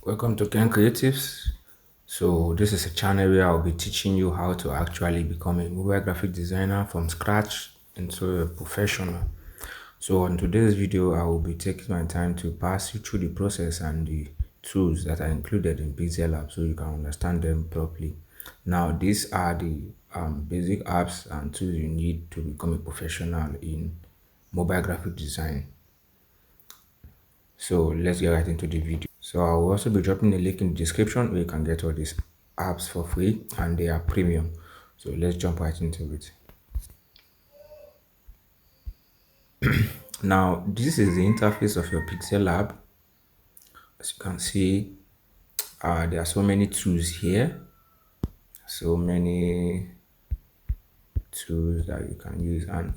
Welcome to Ken Creatives. So this is a channel where I'll be teaching you how to actually become a mobile graphic designer from scratch into a professional. So on today's video, I will be taking my time to pass you through the process and the tools that are included in Pixellab so you can understand them properly. Now these are the basic apps and tools you need to become a professional in mobile graphic design. So let's get right into the video. So I will also be dropping a link in the description where you can get all these apps for free and they are premium. So let's jump right into it. Now this is the interface of your Pixellab. As you can see, there are so many tools here. So many tools that you can use, and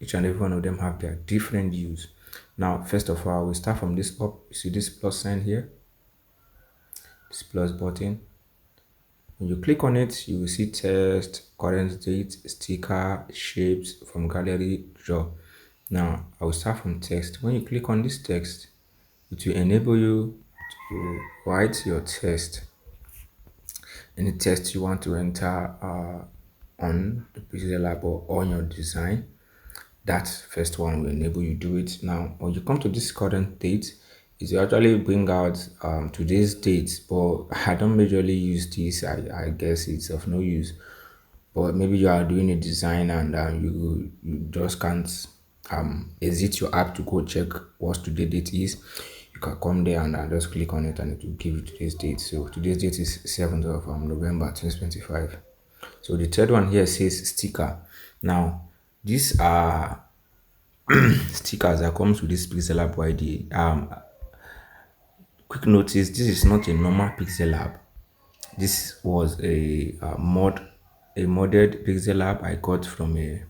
each and every one of them have their different use. Now, first of all, we start from this up. You see this plus sign here, this plus button. When you click on it, you will see text, current date, sticker, shapes from gallery, draw. Now, I will start from text. When you click on this text, it will enable you to write your text. Any text you want to enter on the Pixellab or on your design. That first one will enable you do it. Now, when you come to this current date, it will actually bring out today's date, but I don't majorly use this. I guess it's of no use. But maybe you are doing a design and you just can't exit your app to go check what today's date is. You can come there and just click on it and it will give you today's date. So today's date is 7th of November 2025. So the third one here says sticker. Now these are stickers that comes with this Pixellab ID. Quick notice: this is not a normal Pixellab. This was a modded Pixellab I got from a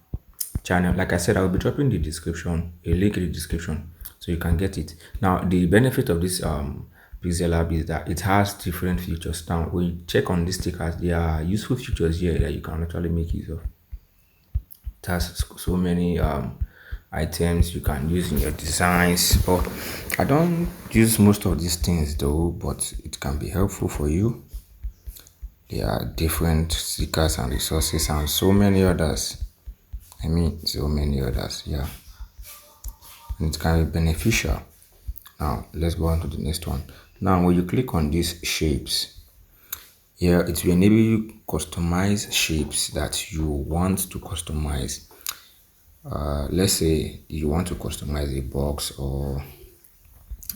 channel. Like I said, I will be dropping the description, a link in the description, so you can get it. Now, the benefit of this Pixellab is that it has different features. Now, when you check on these stickers, there are useful features here that you can actually make use of. It has so many items you can use in your designs, but I don't use most of these things though, but it can be helpful for you. There are different stickers and resources and so many others. So many others, yeah. And it can be beneficial. Now let's go on to the next one. Now when you click on these shapes, here it will enable you customize shapes that you want to customize. Let's say you want to customize a box or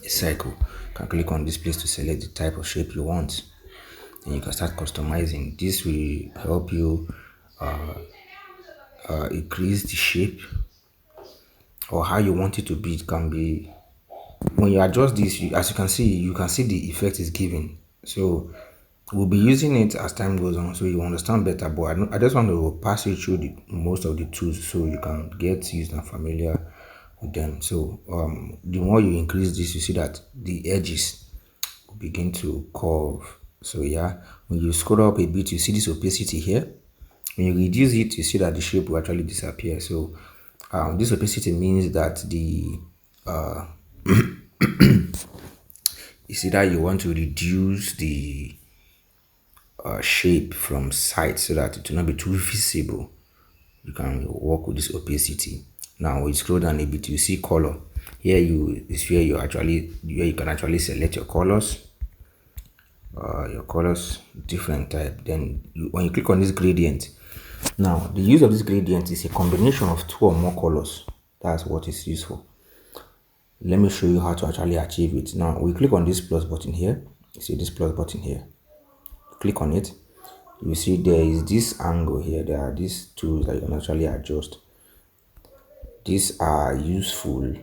a circle. You can click on this place to select the type of shape you want, and you can start customizing. This will help you increase the shape or how you want it to be. It can be, when you adjust this, as you can see the effect is giving. So we'll be using it as time goes on so you understand better, but I just want to pass you through most of the tools so you can get used and familiar with them. So the more you increase this, you see that the edges will begin to curve. So yeah, when you scroll up a bit, you see this opacity here. When you reduce it, you see that the shape will actually disappear. So this opacity means that the it's either you want to reduce the shape from sight so that it will not be too visible. You can work with this opacity. Now when you scroll down a bit, you see color. Here is where you can actually select your colors. Different type. Then when you click on this gradient, now the use of this gradient is a combination of two or more colors. That's what it's used for. Let me show you how to actually achieve it. Now we click on this plus button here. You see this plus button here. Click on it. You see there is this angle here. There are these tools that you can actually adjust. These are useful.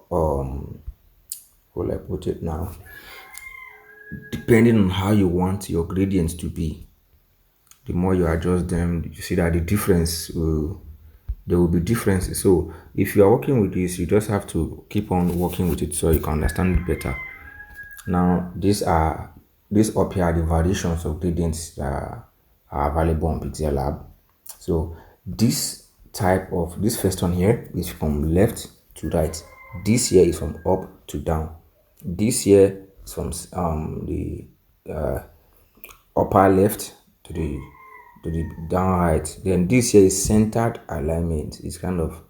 Will I put it now? Depending on how you want your gradients to be, the more you adjust them, you see that the difference there will be differences. So if you are working with this, you just have to keep on working with it so you can understand it better. Now this up here are the variations of gradients that are available on Pixellab. So this first one here is from left to right. This here is from up to down. This here is from the uh, upper left to the down right. Then this here is centered alignment. It's kind of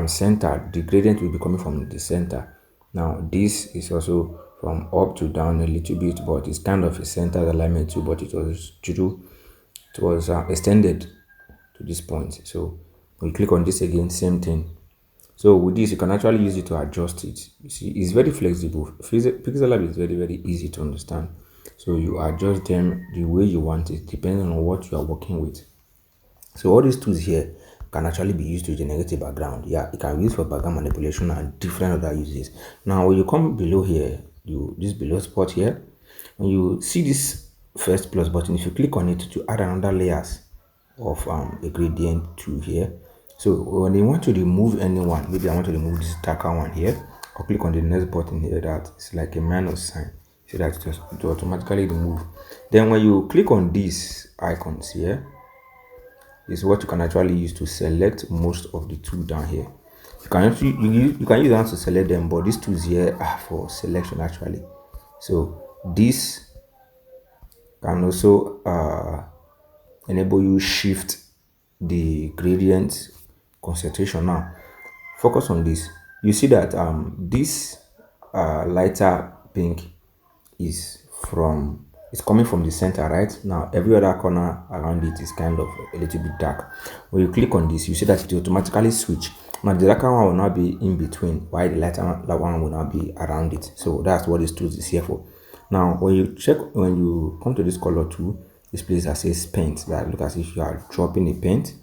centered. The gradient will be coming from the center. Now this is also from up to down a little bit, but it's kind of a centered alignment too. But it was extended to this point. So when you click on this again, same thing. So with this, you can actually use it to adjust it. You see, it's very flexible. Pixellab is very easy to understand. So you adjust them the way you want it, depending on what you are working with. So all these tools here can actually be used to generate a background. Yeah, it can be used for background manipulation and different other uses. Now, when you come below here, this below spot here, when you see this first plus button, if you click on it to add another layers of a gradient to here. So when you want to remove anyone, maybe I want to remove this darker one here, I'll click on the next button here that is like a minus sign. So that it will automatically remove. Then when you click on these icons here, is what you can actually use to select most of the tool down here. You can actually you can use that to select them, but these tools here are for selection actually. So this can also enable you shift the gradient concentration. Now focus on this. You see that this lighter pink is from it's coming from the center, right? Now every other corner around it is kind of a little bit dark. When you click on this, you see that it automatically switch. Now the darker one will not be in between, while the lighter one will not be around it. So that's what this tool is here for. Now when you come to this color tool, this place that says paint, that look as if you are dropping a paint.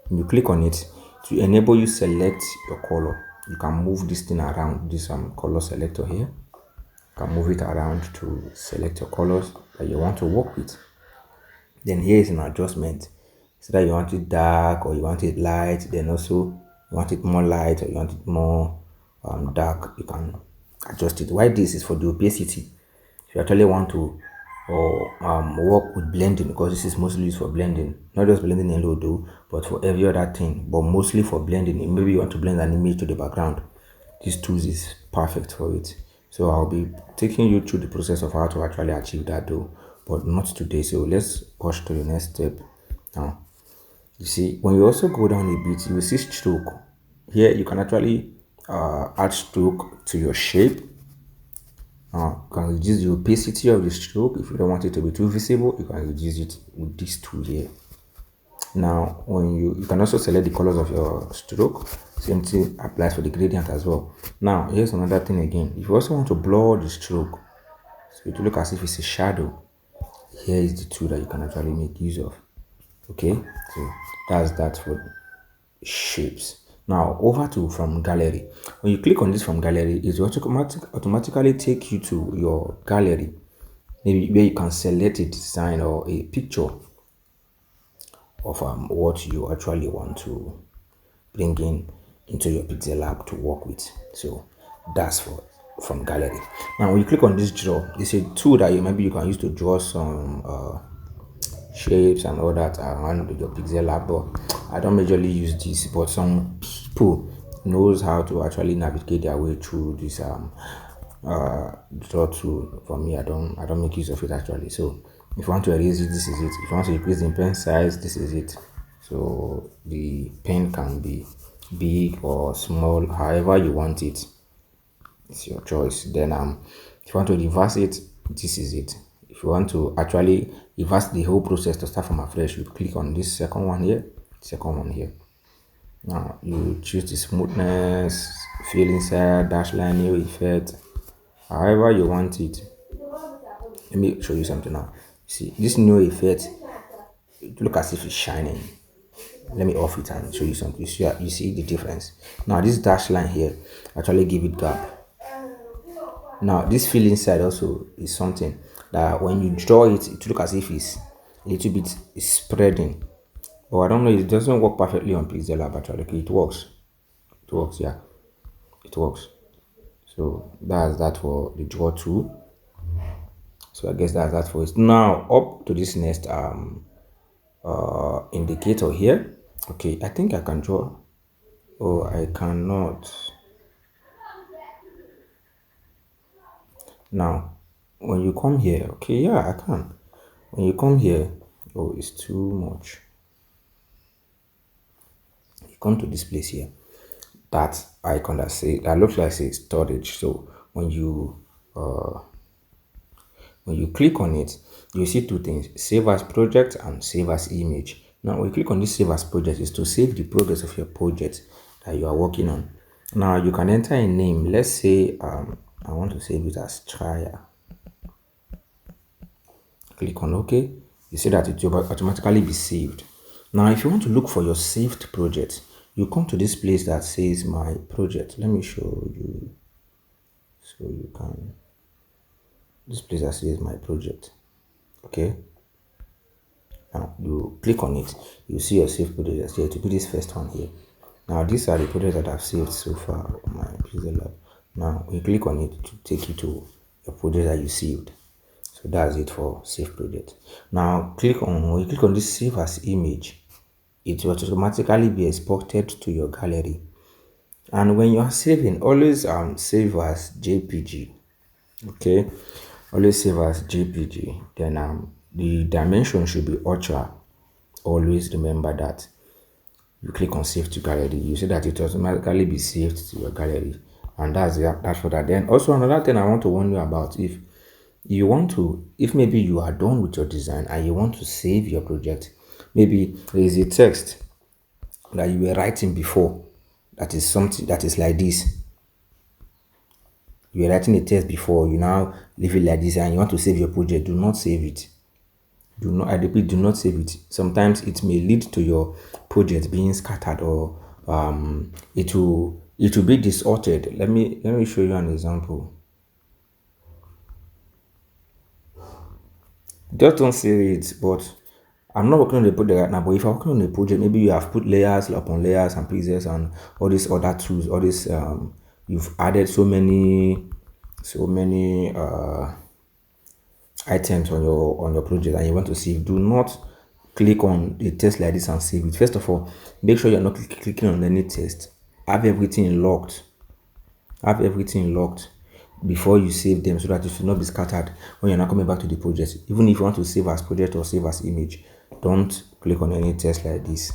When you click on it, to enable you select your color, you can move this thing around, this color selector here. You can move it around to select your colors that you want to work with. Then here is an adjustment. So that you want it dark or you want it light, then also you want it more light or you want it more dark, you can adjust it. Why this is for the opacity. If you actually want to or work with blending, because this is mostly used for blending, not just blending alone though, but for every other thing, but mostly for blending. Maybe you want to blend an image to the background, this tools is perfect for it. So I'll be taking you through the process of how to actually achieve that though, but not today. So let's push to the next step. Now you see, when you also go down a bit, you will see stroke. Here you can actually add stroke to your shape. You can reduce the opacity of the stroke. If you don't want it to be too visible, you can reduce it with this tool here. Now when you can also select the colors of your stroke. Same thing applies for the gradient as well. Now here's another thing again. If you also want to blur the stroke, so it will look as if it's a shadow, here is the tool that you can actually make use of. Okay, so that's that for shapes. Now over to from gallery. When you click on this from gallery, it will automatically take you to your gallery, maybe where you can select a design or a picture of what you actually want to bring in into your Pixellab to work with. So that's for from gallery. Now when you click on this draw, it's a tool that maybe you can use to draw some shapes and all that around your Pixellab, but I don't majorly use this, but some people knows how to actually navigate their way through this draw tool. For me, I don't make use of it actually. So if you want to erase it, this is it. If you want to increase the pen size, this is it. So the pen can be big or small, however you want it. It's your choice. Then if you want to reverse it, this is it. If you want to actually reverse the whole process to start from afresh, you click on this second one here, second one here. Now you choose the smoothness, fill inside, dash line, new effect, however you want it. Let me show you something now. See this new effect, it look as if it's shining. Let me off it and show you something. You see the difference. Now this dash line here actually give it gap. Now this fill inside also is something that when you draw it, it look as if it's a little bit spreading. But I don't know, it doesn't work perfectly on Pixellab actually. Okay, it works. It works, yeah. It works. So that's that for the draw tool. So I guess that's that for it. Now up to this next indicator here. Okay, I think I can draw. Oh, I cannot. Now, when you come here, okay, yeah, I can. When you come here, oh, it's too much. You come to this place here. That icon that looks like say storage. So uh when you click on it, you see two things: save as project and save as image. Now, when you click on this save as project, is to save the progress of your project that you are working on. Now, you can enter a name. Let's say I want to save it as trial. Click on OK. You see that it will automatically be saved. Now, if you want to look for your saved project, you come to this place that says my project. Let me show you so you can. This place that says my project. Okay. Now you click on it, you see your saved projects here. To be this first one here. Now these are the projects that I've saved so far on my Pixellab. Now you click on it to take you to your project that you saved. So that's it for save project. Now when you click on this save as image, it will automatically be exported to your gallery. And when you are saving, always save as JPG. Okay, always save as JPG. Then the dimension should be ultra. Always remember that. You click on save to gallery, you see that it automatically be saved to your gallery, and that's for that. Then also another thing I want to warn you about: if maybe you are done with your design and you want to save your project, maybe there is a text that you were writing before that is something that is like this. You were writing a text before, you now leave it like this, and you want to save your project. Do not save it. Do not, I repeat, do not save it. Sometimes it may lead to your project being scattered, or it will be disordered. Let me show you an example. Just don't save it. But I'm not working on the project right now. But if I'm working on a project, maybe you have put layers upon layers and pieces and all these other tools, all this you've added so many items on your project, and you want to save. Do not click on a text like this and save it. First of all, make sure you're not clicking on any text. Have everything locked. Have everything locked before you save them, so that it should not be scattered when you're not coming back to the project. Even if you want to save as project or save as image, don't click on any text like this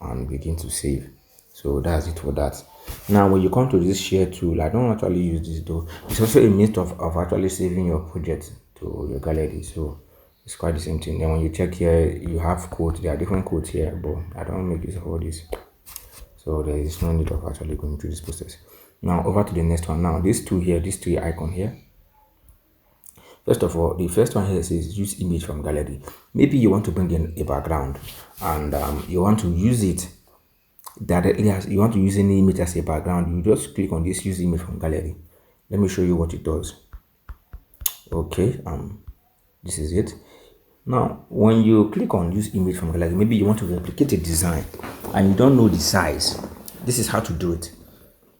and begin to save. So that's it for that. Now, when you come to this share tool, I don't actually use this though. It's also a means of actually saving your project to your gallery. So it's quite the same thing. Then when you check here, you have codes. There are different codes here, but I don't make use of all this. So there is no need of actually going through this process. Now over to the next one. Now this two here, this three icon here. First of all, the first one here says use image from gallery. Maybe you want to bring in a background, and you want to use it directly as you want to use any image as a background. You just click on this use image from gallery. Let me show you what it does. Okay, this is it. Now when you click on use image from gallery, maybe you want to replicate a design and you don't know the size. This is how to do it.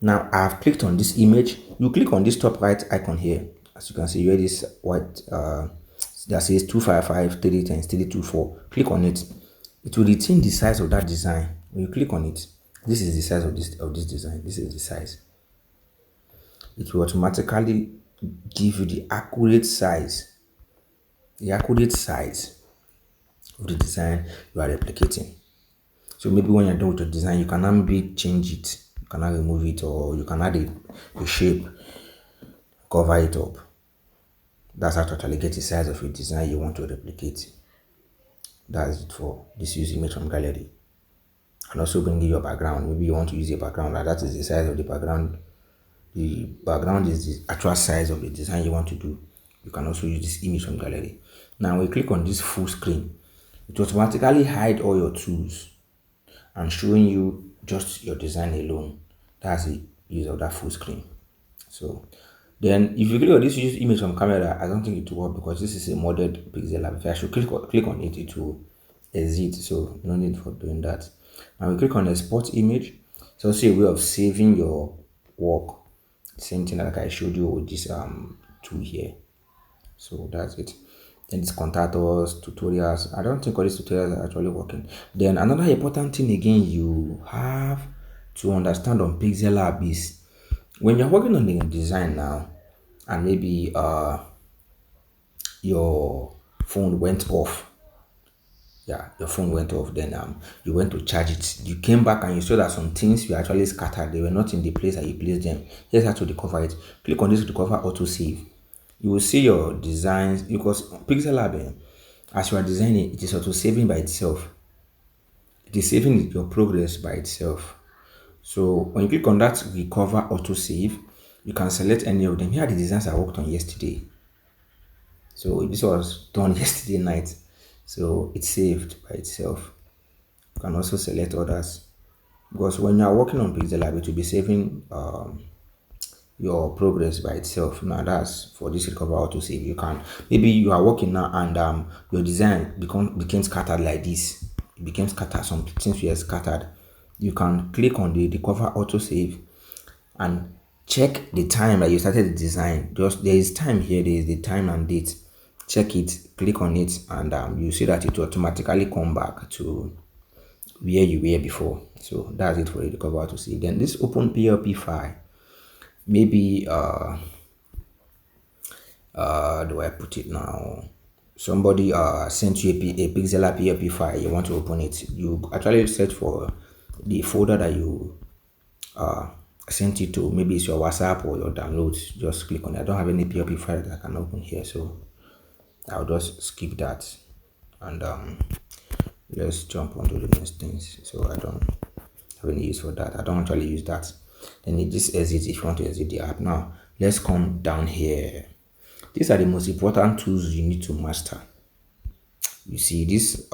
Now I've clicked on this image. You click on this top right icon here. As you can see, here this white that says 255 30 times 324. Click on it. It will retain the size of that design. When you click on it, this is the size of this design. This is the size. It will automatically give you the accurate size of the design you are replicating. So maybe when you're done with your design, you can now maybe change it, you can now remove it, or you can add a shape, cover it up. That's how to totally get the size of your design you want to replicate. That's it for this use image from gallery. And also bring in your background. Maybe you want to use a background, and that is the size of the background. The background is the actual size of the design you want to do. You can also use this image from gallery. Now when you click on this full screen, it automatically hide all your tools and showing you just your design alone. That's the use of that full screen. So then if you click on this use image from camera, I don't think it will work because this is a modded Pixellab. If I should click on it, it will exit. So no need for doing that. Now we click on export image. It's also a way of saving your work. Same thing like I showed you with this tool here. So that's it. Then this contact us, tutorials. I don't think all these tutorials are actually working. Then another important thing again you have to understand on Pixellab is when you're working on the design now, and maybe your phone went off. Yeah, your phone went off, then you went to charge it, you came back and you saw that some things were actually scattered, they were not in the place that you placed them. Here's how to recover it. Click on this to recover auto save. You will see your designs, because Pixellab, as you are designing, it is auto saving by itself. It is saving your progress by itself. So when you click on that recover auto save, you can select any of them. Here are the designs I worked on yesterday. So this was done yesterday night. So it's saved by itself. You can also select others, because when you are working on Pixellab, it will be saving your progress by itself. Now that's for this recover auto save. You can, maybe you are working now and your design became scattered like this. It became scattered, some things were scattered. You can click on the recover auto save and check the time that you started the design. Just there is time here, there is the time and date. Check it, click on it, and you see that it will automatically come back to where you were before. So that's it for the recover auto save. Then this open PLP file, maybe do I put it now? Somebody sent you a Pixellab PLP file, you want to open it. You actually search for the folder that you sent it to. Maybe it's your WhatsApp or your downloads. Just click on it. I don't have any PLP file that I can open here, so I'll just skip that, and let's jump onto the next things. So I don't have any use for that. I don't actually use that. Then it just exit if you want to exit the app. Now let's come down here. These are the most important tools you need to master. You see these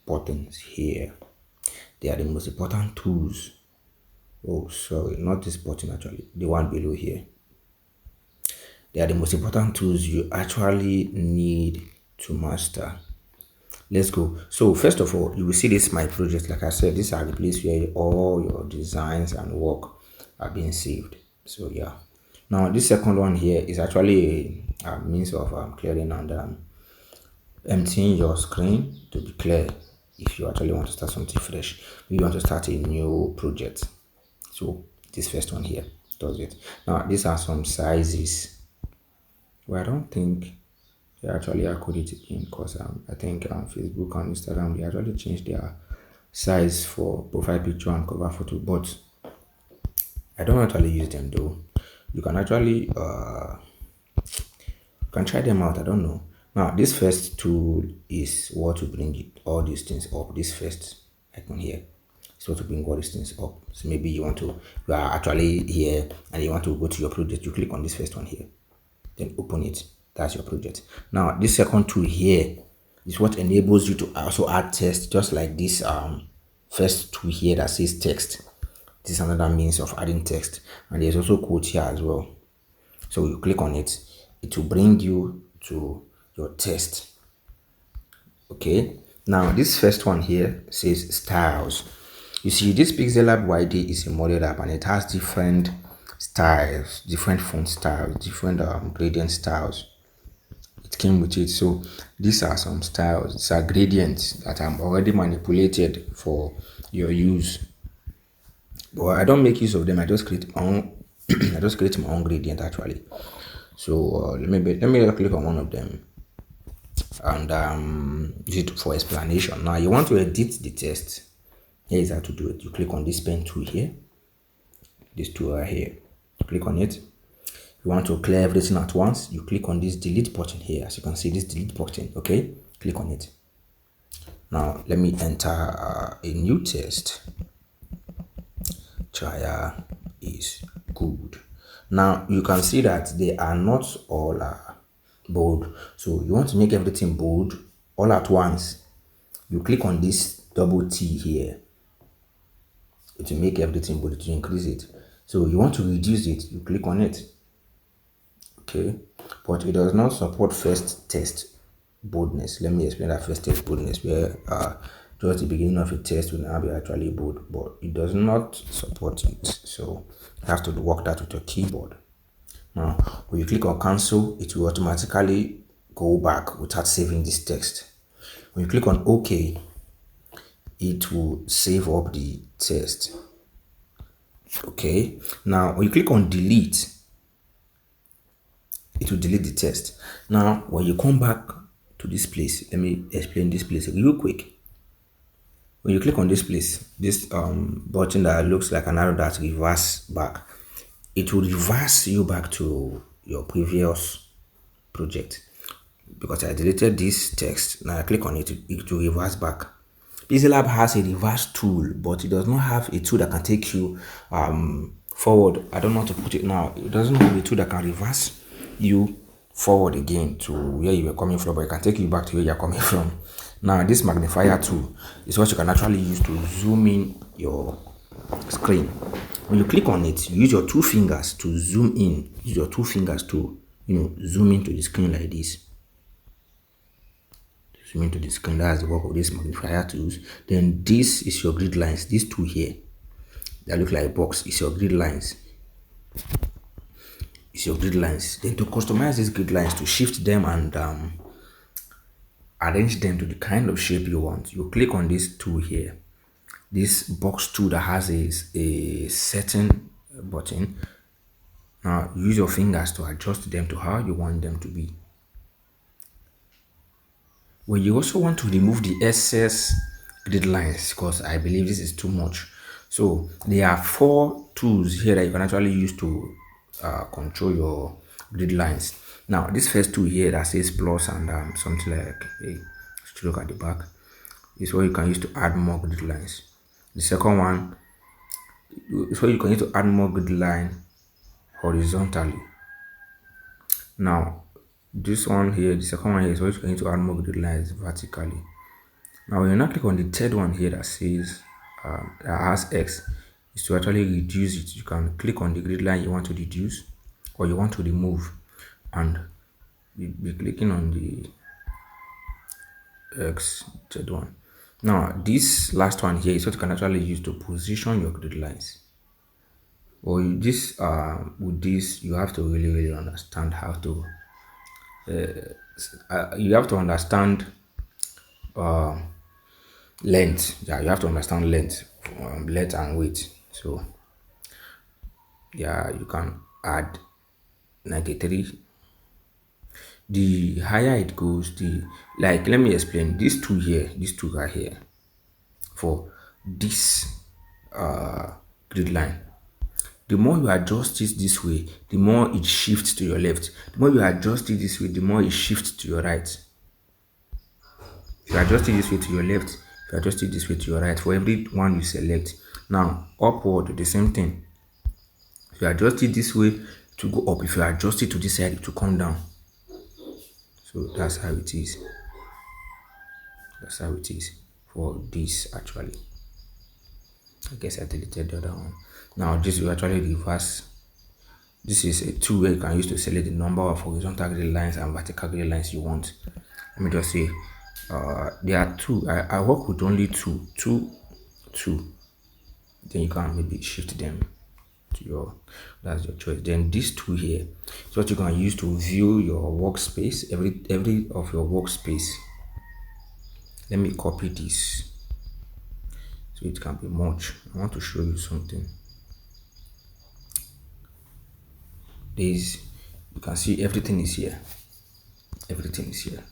buttons here, they are the most important tools. Oh, sorry, not this button, actually the one below here. They are the most important tools you actually need to master. Let's go. So first of all, you will see this my project. Like I said, these are the place where all your designs and work are being saved. So yeah, now this second one here is actually a means of clearing and emptying your screen to be clear. If you actually want to start something fresh, you want to start a new project. So this first one here does it. Now these are some sizes. Well, I don't think they actually are coded in, because I think Facebook and Instagram, they actually changed their size for profile picture and cover photo, but I don't actually use them though. You can actually can try them out. I don't know. Now this first tool is what to bring all these things up. This first icon here is what to bring all these things up. So maybe you are actually here and you want to go to your project. You click on this first one here, then open it. That's your project. Now this second tool here is what enables you to also add text, just like this first tool here that says text. This is another means of adding text, and there's also quote here as well. So you click on it, it will bring you to your text. Okay, now this first one here says styles. You see, this Pixellab YD is a model app and it has different styles, different font styles, different gradient styles. It came with it. So these are some styles. These are gradients that I'm already manipulated for your use, but I don't make use of them. I just create my own I just create my own gradient actually. So let me click on one of them and use it for explanation. Now you want to edit the text. Here is how to do it. You click on this pen tool here, this tool right here, click on it. You want to clear everything at once, you click on this delete button here. As you can see, this delete button, okay, click on it. Now let me enter a new text. Chaya is good. Now you can see that they are not all bold, so you want to make everything bold all at once. You click on this double T here to make everything bold, to increase it. So you want to reduce it, you click on it. Okay, but it does not support first text boldness. Let me explain that first text boldness, where just the beginning of a text will now be actually bold, but it does not support it. So you have to work that with your keyboard. Now when you click on cancel, it will automatically go back without saving this text. When you click on OK, it will save up the text. Okay, now when you click on delete, it will delete the text. Now when you come back to this place, let me explain this place real quick. When you click on this place, this button that looks like an arrow that reverse back, it will reverse you back to your previous project. Because I deleted this text, now I click on it, it will reverse back. Pixellab has a reverse tool, but it does not have a tool that can take you forward. I don't know how to put it now. It doesn't have a tool that can reverse you forward again to where you were coming from, but it can take you back to where you're coming from. Now, this magnifier tool is what you can actually use to zoom in your screen. When you click on it, you use your two fingers to zoom in. Use your two fingers to, zoom into the screen like this. Zoom into the screen. That's the work of this magnifier tools. Then this is your grid lines. These two here that look like a box is your grid lines. It's your grid lines. Then to customize these grid lines, to shift them and arrange them to the kind of shape you want, you click on this tool here. This box tool that has a certain button. Now use your fingers to adjust them to how you want them to be. When you also want to remove the excess grid lines, because I believe this is too much, so there are 4 tools here that you can actually use to control your grid lines. Now this first tool here that says plus and something like let's look at the back, is what you can use to add more grid lines. The second one is what you can use to add more grid line horizontally. Now this one here, the second one here, is what you can use to add more grid lines vertically. Now when you now click on the third one here that says that has X, is to actually reduce it. You can click on the grid line you want to reduce or you want to remove, and be clicking on the X third one. Now this last one here is what you can actually use to position your grid lines. Or with this you have to really understand how to you have to understand length. Yeah, you have to understand length, length and weight. So yeah, you can add 93. The higher it goes, the like, let me explain. These two here, these two are here for this grid line. The more you adjust it this way, the more it shifts to your left. The more you adjust it this way, the more it shifts to your right. If you adjust it this way to your left, if you adjust it this way to your right, for every one you select. Now upward, the same thing. If you adjust it this way to go up, if you adjust it to this side, it will come down. So that's how it is. That's how it is for this actually. I guess I deleted the other one. Now this will actually reverse. This is a tool where you can use to select the number of horizontal grid lines and vertical grid lines you want. Let me just say there are 2. I work with only two. Then you can maybe shift them to your, that's your choice. Then this tool here is what you can use to view your workspace, every of your workspace. Let me copy this so it can be much. I want to show you something. This, you can see everything is here. Everything is here.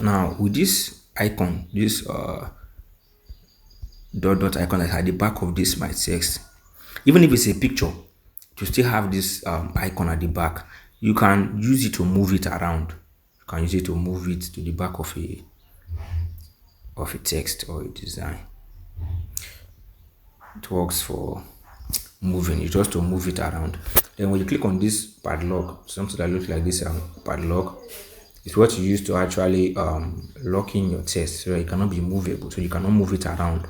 Now with this icon, this dot icon that's at the back of this my text, even if it's a picture, to still have this icon at the back, you can use it to move it around. You can use it to move it to the back of a text or a design. It works for moving it, just to move it around. Then when you click on this padlock, something that looks like this padlock, is what you use to actually lock in your text so it cannot be movable, so you cannot move it around.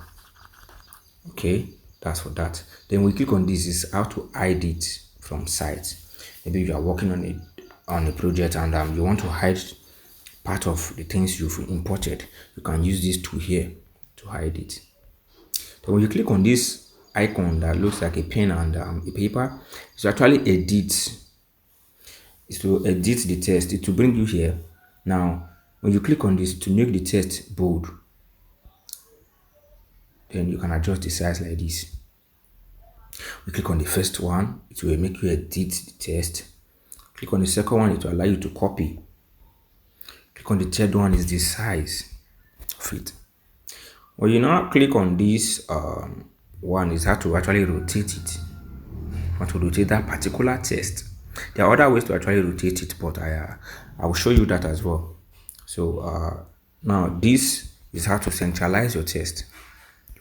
Okay, that's for that. Then we click on this, is how to hide it from sight. Maybe you are working on a project and you want to hide part of the things you've imported. You can use this tool here to hide it. Then when you click on this icon that looks like a pen and a paper, it's actually edit. It's to edit the text. It will bring you here. Now when you click on this, to make the text bold, then you can adjust the size like this. We click on the first one, it will make you edit the text. Click on the second one, it will allow you to copy. Click on the third one, is the size of it. When you now click on this one, is how to actually rotate it. Want to rotate that particular text. There are other ways to actually rotate it, but I will show you that as well. So now this is how to centralize your text.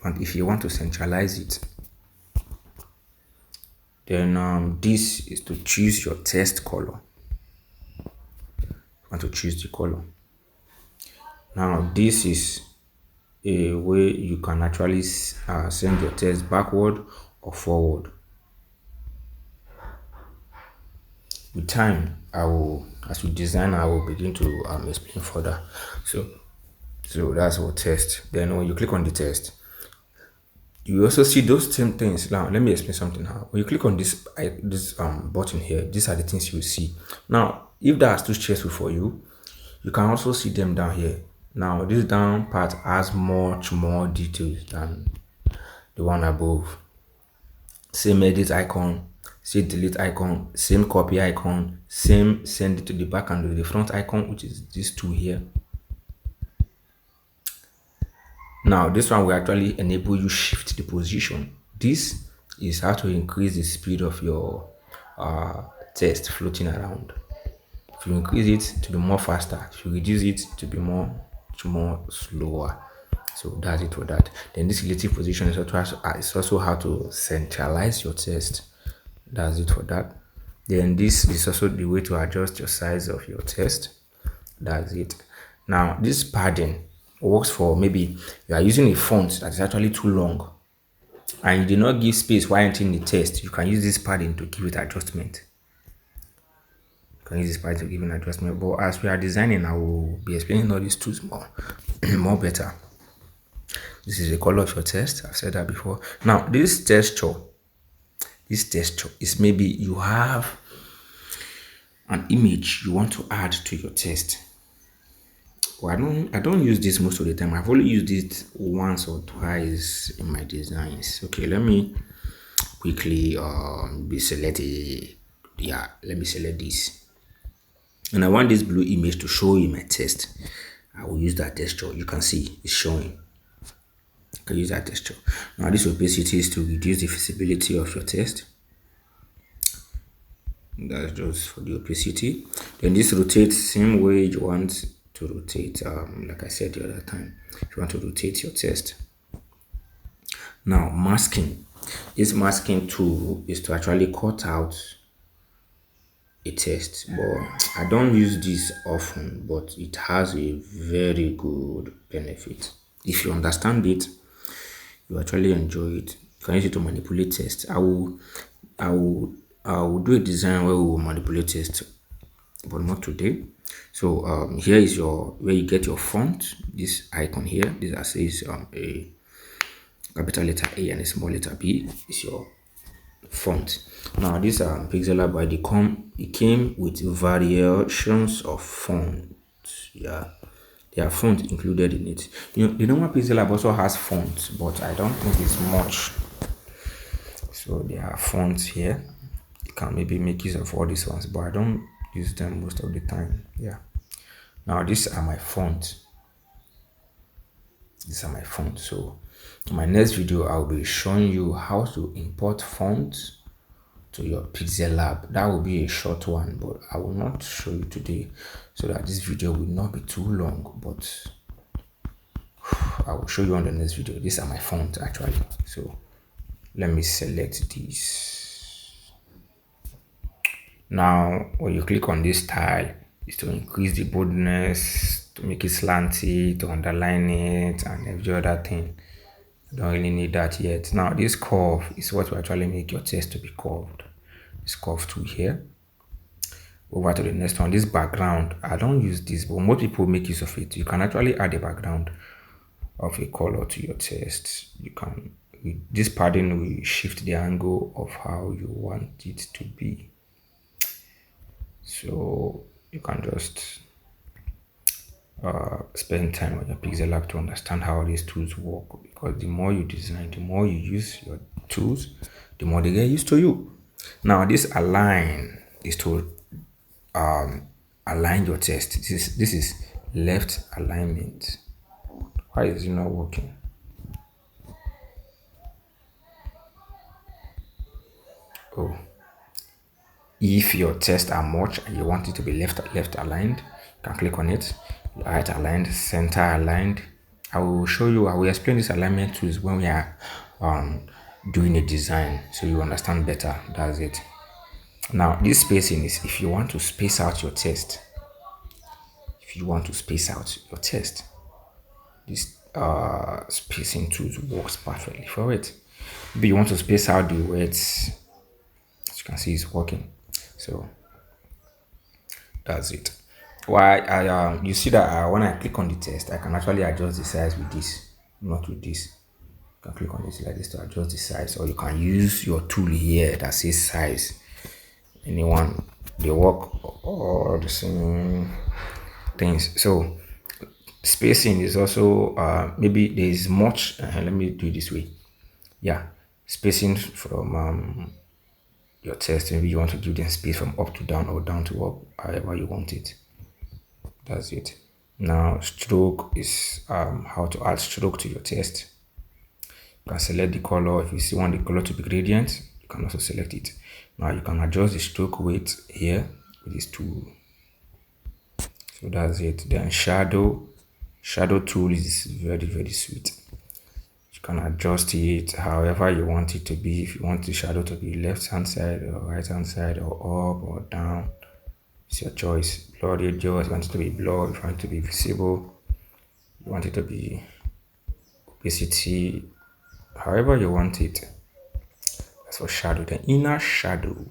And if you want to centralize it, then this is to choose your text color. Want to choose the color. Now this is a way you can actually send your text backward or forward. With time, as we design, I will begin to explain further. So that's our test. Then when you click on the test, you also see those same things. Now let me explain something now. When you click on this button here, these are the things you will see. Now if that's too stressful for you, you can also see them down here. Now this down part has much more details than the one above. Same edit icon, same delete icon, same copy icon, same send it to the back and to the front icon, which is this two here. Now this one will actually enable you shift the position. This is how to increase the speed of your text floating around. If you increase it to be more faster, if you reduce it to be more slower. So that's it for that. Then this relative position is also how to centralize your text. That's it for that. Then this is also the way to adjust your size of your text. That's it. Now this padding works for maybe you are using a font that is actually too long and you did not give space while entering the text. You can use this padding to give it adjustment. Can use this padding to give an adjustment. But as we are designing, I will be explaining all these tools more better. This is the color of your text. I've said that before. Now this texture is maybe you have an image you want to add to your text. Well, I don't use this most of the time. I've only used it once or twice in my designs. Okay, let me quickly let me select this. And I want this blue image to show in my text. I will use that texture. You can see it's showing. I can use that texture. Now this opacity is to reduce the visibility of your text. That's just for the opacity. Then this rotates same way you want to rotate, like I said the other time. If you want to rotate your text. Now masking. This masking tool is to actually cut out a text, but I don't use this often, but it has a very good benefit. If you understand it, you actually enjoy it. You can use it to manipulate text. I will do a design where we will manipulate text, but not today. So here is where you get your font. This icon here, this that says a capital letter A and a small letter B is your font. Now this Pixellab by it came with variations of font. Yeah, there are fonts included in it. The normal Pixellab also has fonts, but I don't think it's much. So there are fonts here. You can maybe make use of all these ones, but I don't use them most of the time. Yeah. Now these are my fonts. So in my next video, I'll be showing you how to import fonts to your Pixellab. That will be a short one, but I will not show you today so that this video will not be too long, but I will show you on the next video. These are my fonts actually. So let me select these. Now when you click on this style, is to increase the boldness, to make it slanty, to underline it, and every other thing. I don't really need that yet. Now this curve is what will actually make your text to be curved. This curve tool here. Over to the next one. This background, I don't use this, but most people make use of it. You can actually add a background of a color to your text. You can, with this padding will shift the angle of how you want it to be. So you can just spend time on your Pixellab to understand how these tools work, because the more you design, the more you use your tools, the more they get used to you. Now this align is to align your test. This is left alignment. Why is it not working? Oh, if your tests are much and you want it to be left aligned, you can click on it. Right aligned, center aligned. I will show you. I will explain this alignment tools when we are doing a design, so you understand better. That's it. Now this spacing is if you want to space out your test. If you want to space out your test, this spacing tools works perfectly for it. Maybe you want to space out the words. As you can see, it's working. So that's it. Why I you see that when I click on the test, I can actually adjust the size with this, not with this. You can click on this like this to adjust the size, or you can use your tool here that says size. Anyone, they work all the same things. So spacing is also maybe there is much. Let me do it this way. Yeah, spacing from your test. Maybe you want to give them space from up to down or down to up, however you want it. That's it. Now stroke is how to add stroke to your test. You can select the color. If you still want the color to be gradient, you can also select it. Now you can adjust the stroke weight here with this tool. So that's it. Then shadow tool is very sweet. You can adjust it however you want it to be. If you want the shadow to be left hand side or right hand side or up or down, it's your choice. Blur radius, you want it to be blurred, you want it to be visible, you want it to be opacity, however you want it. That's for shadow. The inner shadow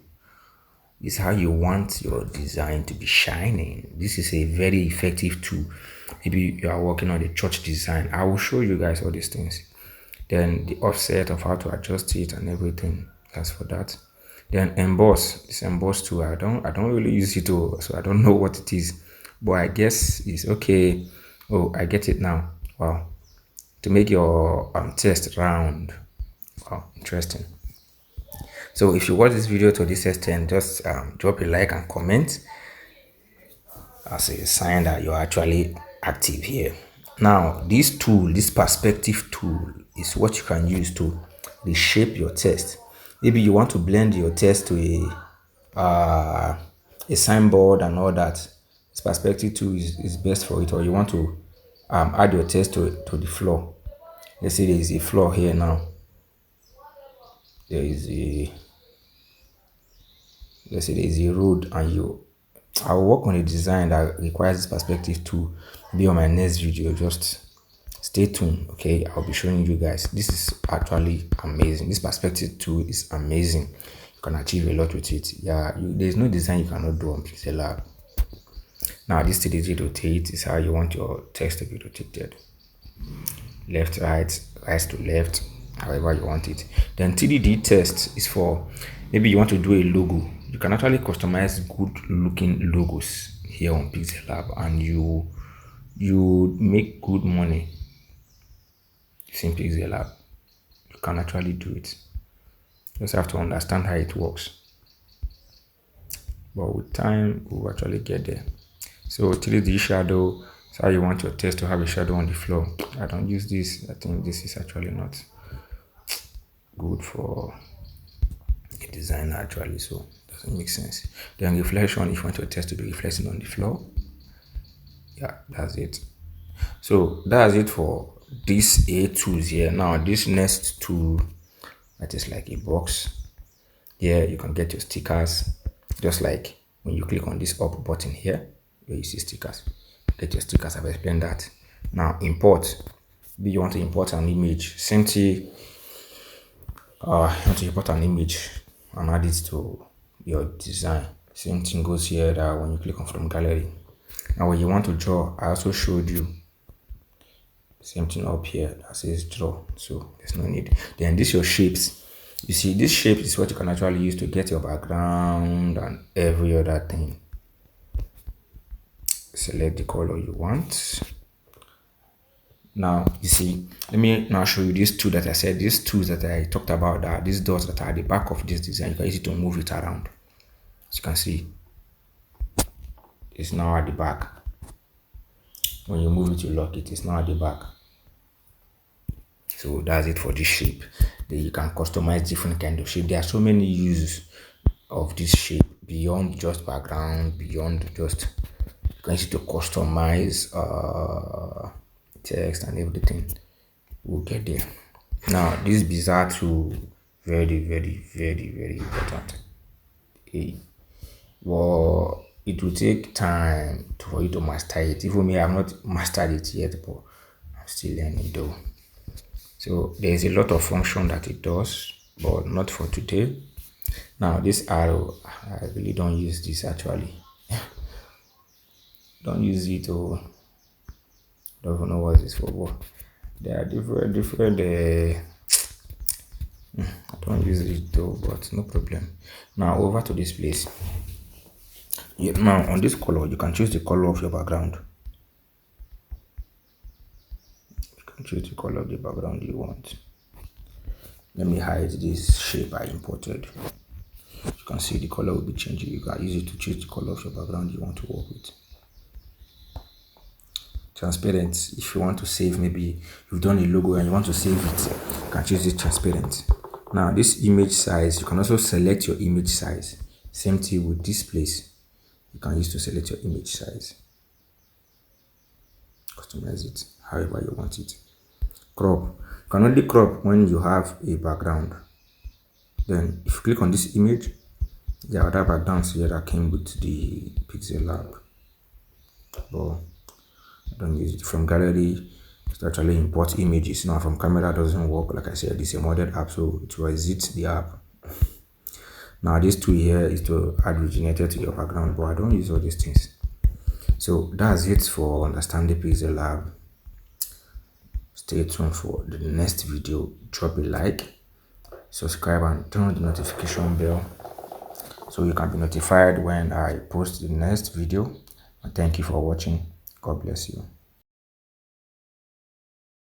is how you want your design to be shining. This is a very effective tool. Maybe you are working on the church design. I will show you guys all these things. Then the offset of how to adjust it and everything. That's for that. Then emboss. This emboss tool, I don't really use it all, so I don't know what it is, but I guess it's okay. Oh, I get it now. Wow, to make your test round. Wow, interesting. So if you watch this video to this extent, just drop a like and comment as a sign that you're actually active here. Now this tool, this perspective tool, is what you can use to reshape your test. Maybe you want to blend your test to a signboard and all that. This perspective tool is best for it. Or you want to add your test to the floor. Let's say there is a floor here now. Let's say there is a road, and I'll work on a design that requires this perspective to be on my next video. Just stay tuned. Okay, I'll be showing you guys. This is actually amazing. This perspective tool is amazing. You can achieve a lot with it. Yeah, there's no design you cannot do on Pixellab. Now this 3D rotate is how you want your text to be rotated. Left, right, right to left, however you want it. Then 3D test is for maybe you want to do a logo. You can actually customize good looking logos here on Pixellab, and you make good money using Pixellab. You can actually do it. You just have to understand how it works, but with time we'll actually get there. So 3D shadow is how you want your test to have a shadow on the floor. I don't use this. I think this is actually not good for a designer actually, so it doesn't make sense. Then reflection, if you want your test to be reflecting on the floor. Yeah, that's it. So that's it for these 8 tools here. Now this next tool, that is like a box. Here you can get your stickers, just like when you click on this up button here where you see stickers. Get your stickers. I've explained that. Now import. Maybe you want to import an image. Same thing. You want to import an image and add it to your design. Same thing goes here, that when you click on from gallery. Now when you want to draw, I also showed you same thing up here that says draw, so there's no need. Then this your shapes. You see, this shape is what you can actually use to get your background and every other thing. Select the color you want. Now you see, let me now show you these two that I said, these tools that I talked about, that these dots that are at the back of this design. You can use it to move it around. As you can see, it's now at the back. When you move it, you lock it, it's now at the back. So that's it for this shape. Then you can customize different kind of shape. There are so many uses of this shape beyond just background, beyond just, you can use it to customize text and everything. We'll get there. Now this bizarre tool, very important. Eh, well, it will take time for you to master it. Even me, I have not mastered it yet, but I'm still learning though. So there's a lot of function that it does, but not for today. Now this arrow, I really don't use this actually. Don't use it, or don't even know what it's for. But there are different. I don't use it though, but no problem. Now over to this place. Yeah, now on this color, you can choose the color of your background. You can choose the color of the background you want. Let me hide this shape I imported. You can see the color will be changing. You can use it to choose the color of your background you want to work with. Transparent, if you want to save, maybe you've done a logo and you want to save it, you can choose this transparent. Now this image size, you can also select your image size. Same thing with this place, you can use to select your image size. Customize it however you want it. Crop, you can only crop when you have a background. Then if you click on this image, there are other backgrounds here that came with the Pixellab, but I don't use it. From gallery, it's actually import images. Now from camera doesn't work. Like I said, it's a modded app, so it will exit the app. Now this tool here is to add originator to your background, but I don't use all these things. So that's it for understanding Pixellab. Stay tuned for the next video. Drop a like, subscribe, and turn on the notification bell so you can be notified when I post the next video. And thank you for watching. God bless you.